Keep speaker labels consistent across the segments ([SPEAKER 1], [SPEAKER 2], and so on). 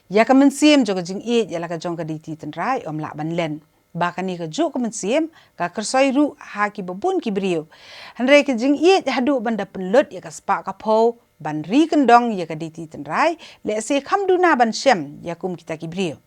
[SPEAKER 1] ya ka mensiem jo ka jing e ya la ka jong ka di ti ten rai om la ban len ba ka ni ka jo ka mensiem ka kersoi ru ha ki babun ki brio hanre ka jing e hadu banda penlut ya ka spa ka po ban ri kendong ya ka di ti ten rai le se kham du na ban shem ya kum kita ki brio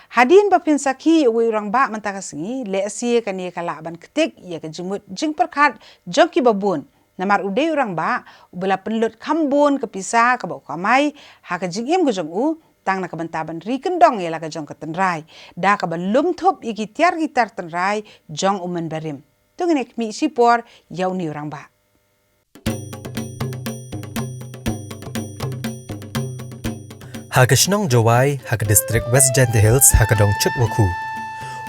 [SPEAKER 1] hadin ba pin saki we orang ba man ta ka singi le se ka ni ka la ban ketik ya ka jingmut jing perkat jong ki babun namar ude orang ba ubala penlut kambun kepisah ke bau kamai ha ka jingim ke jong u tang na ka bantaban ri kendong ya la ka jong ka tenrai da ka ban lum thop iki tiar gitar tenrai jong umen barim tungene mi sipor yau ni orang ba
[SPEAKER 2] Hagashnong Jawai, Haga District West Jante Hills, Hakadong Chutwaku.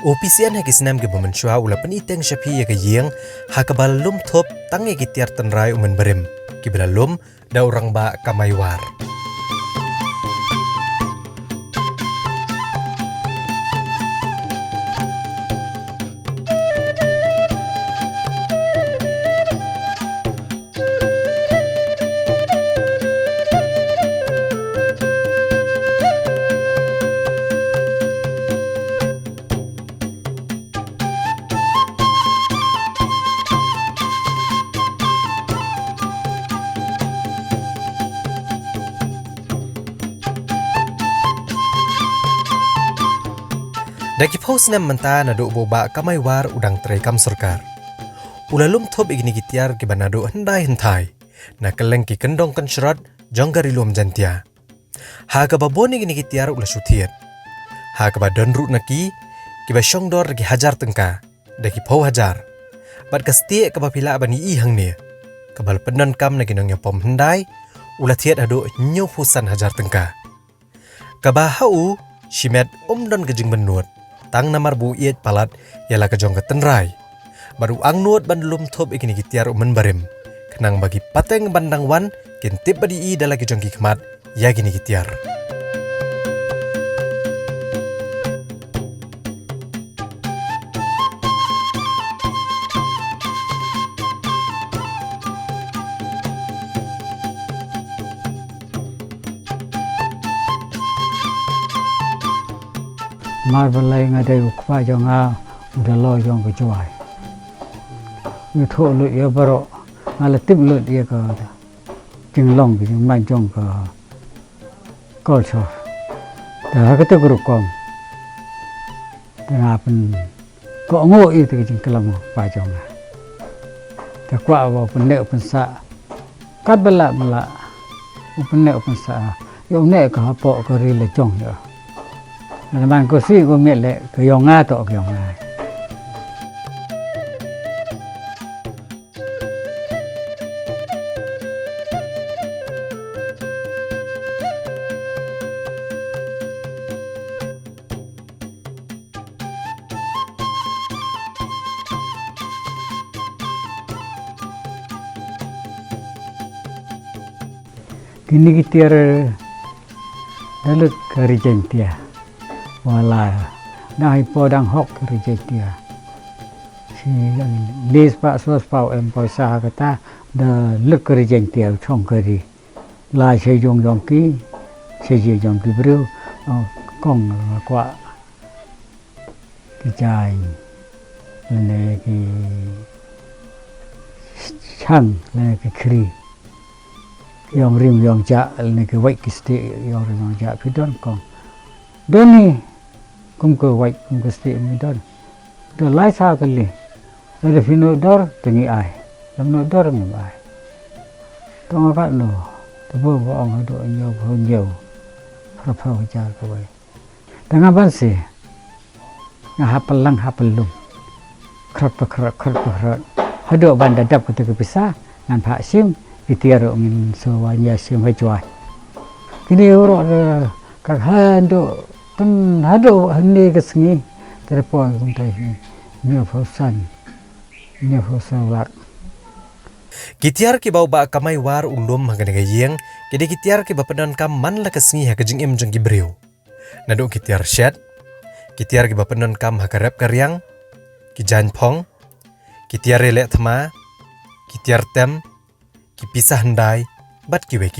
[SPEAKER 2] OPCN Hagisnam Gibumanshua ula peniteng Shapi Yaga Yeng, Hakabalum Top, Tangi Gitiar Tenrai Umen Berim, Kibalalum, Da Orang Ba Kamaiwar. Daki paus nem menta nado boba kamaiwar udang terekam serkar. Ulalum top igni gitiar gibanado hendai hentai. Na keleng ki kendong kan syarat jonggari luam jantia. Haga babon igni gitiar ula syutiat. Haga badan rut naki kiba syongdor gi hajar tengka. Daki pau hajar. Bat kastie kaba pila bani i hang ni. Kabal penon kam nagi nong pom hendai ula tiat ado nyofusan hajar tengka. Kaba hau shimet don kejing benut. Tang namar bu iet palat yala kejong ke tenrai. Baru ang nuot bandlum top ikini gitiar umen barim. Kenang bagi pateng bandang wan kintip badi i dala kejong ki kemat ya gini gitiar.
[SPEAKER 3] Mar balai ngadai ukpa jonga udah lo jong ke cuai. Itu lu ya baru ngalah tip lu dia ke jinglong ke jing jong ke kolso. Dah kata guru kom. Dah pen kok ngo itu ke jing kelam pa jonga. Dah kuat apa pendek pensa. Kat belak pendek pensa. Yo nek ke apa ke rile jong ya. Naman ko si ko mele ko yung nga to yung nga. Kini kita dalut karijentia. Wala nahi podang hok rejectia si lis pak sos pau em poisa kata da lek rejectia chong kari la se jong jong ki se je jong ki bru kong kwa ki jai ne ki chang ne ki kri yong rim yong ja ne ki wai ki sti yong rim yong ja pidon kong doni kum ko wai kum ko sti mi don do lai sa kali ada fino dor tengi ai lam no dor mi ai to ka no to bo ong do nyo ho nyo pra pra ja ko wai dengan ban si nga hapelang hapelum krot krot hado ban dadap ko te pisah ngan pak sim itiaro min so wanya sim hai chwai kini oro ka hando pen hado hande kesngi terpon kuntai ni fosan lak
[SPEAKER 2] Gitiar ki bau ba kamai war ulum hagane gayeng kede gitiar ki bapenan kam man la kesngi ha kejing em jeng gibreu nado gitiar shed gitiar ki bapenan kam hakarep karyang ki jan phong gitiar relek thma gitiar tem ki pisah handai bat kiwe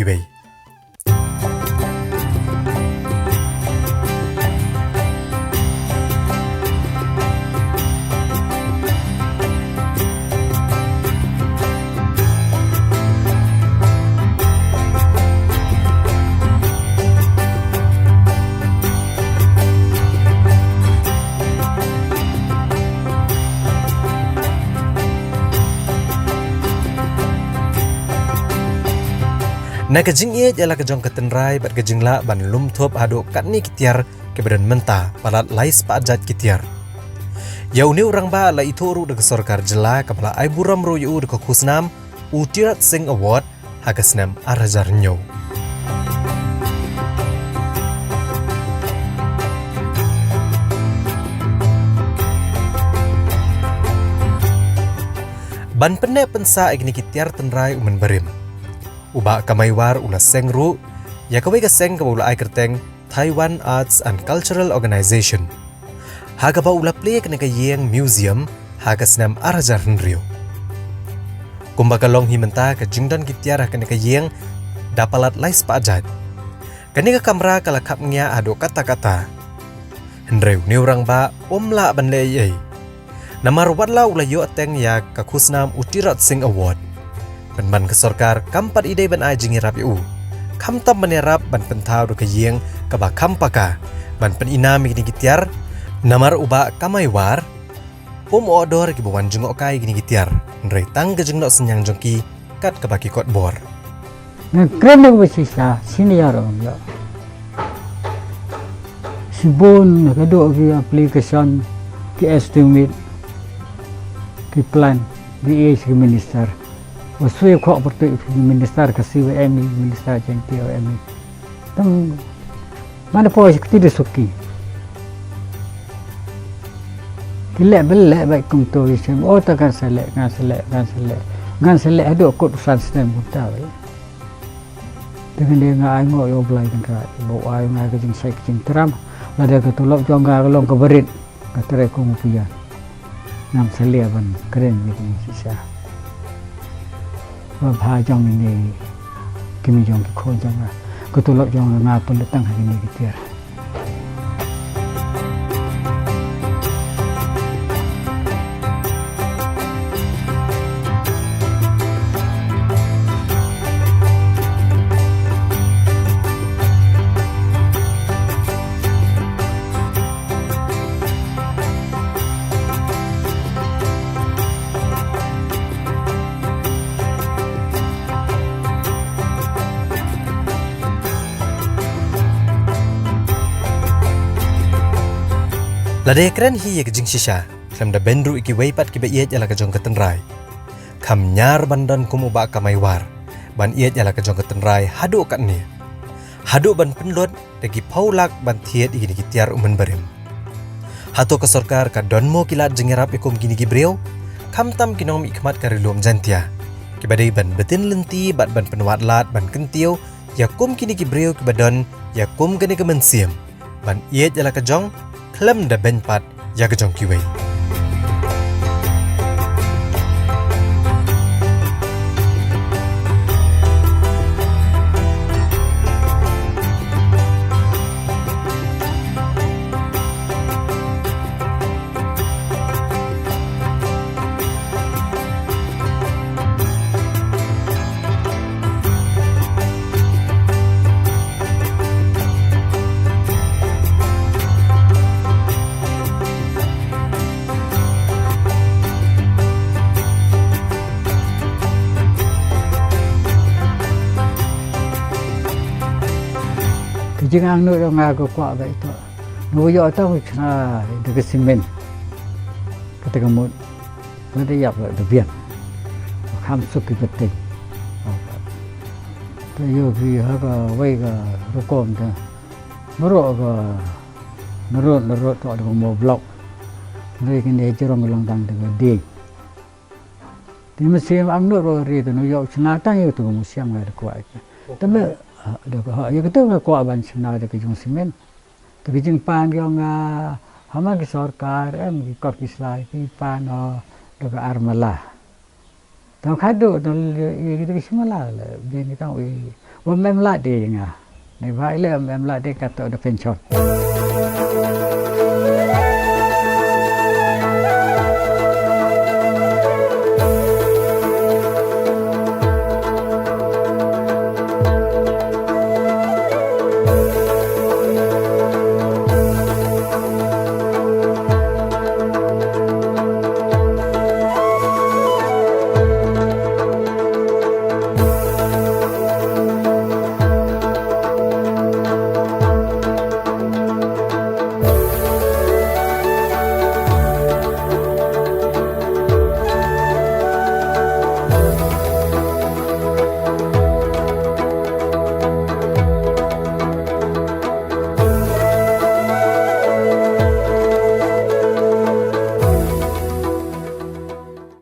[SPEAKER 2] Na kejing ie jala kejong ketenrai bat kejing la ban lum thop hado katni kitiar ke badan menta palat lais pa ajat kitiar. Ya uni orang ba la itu ru de sorkar jela kapala ai buram ru yu de khusnam Utirat Singh Award hagasnam arajar nyo. Ban penne pensa igni kitiar tenrai umen berim. Uba kamaiwar ula sengru ya kawai ka seng kabula ai kerteng Taiwan Arts and Cultural Organization. Haga ba ula play kena kayeng museum hagasnam arajar nrio. Kumbakalong himenta ka jingdan kitiar kena kayeng dapalat lais pa ajad. Kani ka kamera kalakap nya ado kata-kata. Hendreu ni orang ba omla ban le Namar wadla ula yo ateng ya ka khusnam Utirat Singh Award. Ban ke sorkar kampat ide ban ai jingirap yu. Kam tam menerap ban pentau do kayeng ka ba kampaka. Ban pen inam gini gitiar namar uba kamaiwar. Odor ki bawan jengok kai gini gitiar. Ndrei tang ke jengok senyang jongki kat ka baki kot bor.
[SPEAKER 3] Keren bersisa sini ya orang ya. Sibun kedua ki aplikasi ki estimate ki plan di ki minister. Wasui kok bertu minister kasih WMI minister jenti WMI. Tam mana pos tidak suki. Kilek belek baik kumto isem. Oh takkan selek. Ngan selek ada kot urusan sistem kita. Dengan dia ngai ngok yo belai tengka. Bawa ayo ngai kejing sai kejing teram. Lada ketulok jongga kelong keberit. Katare ko mupian. Nam selek ban keren ni sisa. Ba jong ini kimi jong ki khon jong ketulok jong nga pun datang hari ni gitu ya.
[SPEAKER 2] Lade keren hi ye kejing sisa, klem da bendru iki weipat ki beiet jala kejong ketenrai. Kam nyar bandan kumu ba kamaiwar, ban iet jala kejong ketenrai hadu kat ni. Hadu ban penlot dagi paulak ban thiet igini kitiar umen berim. Hatu ke sorkar ka donmo kilat jengerap ikum gini gibreu, kam tam kinom ikmat karilum jantia. Kibadai ban betin lenti bat ban penwat lat ban kentio, yakum kini gibreu kibadon yakum gani kemensiam. Ban iet jala kejong klem da benpat ya kejong kiwei. Jangan nu dong aku kuat baik tu. Nu yo tahu kena dekat simen. Kata kamu, nanti ya berbian. Kamu suka betul. Tu yo ki haga wei ga rukom tu. Merok tu ada mau blok. Mereka ni cerong gelanggang dengan dia. Di musim amnur ori tu nu yo senatang yo tu musim ada kuat. Tapi ya kita nggak kuat ban senang ada kejung simen, tapi kejung pan yang hama ke sorkar, ki kor kislai ki pan dekat armalah. Tahu kado tu kita kismalah, dia ni tahu, wamem lah dia ngah, ni baik le wamem lah dia kata ada pension.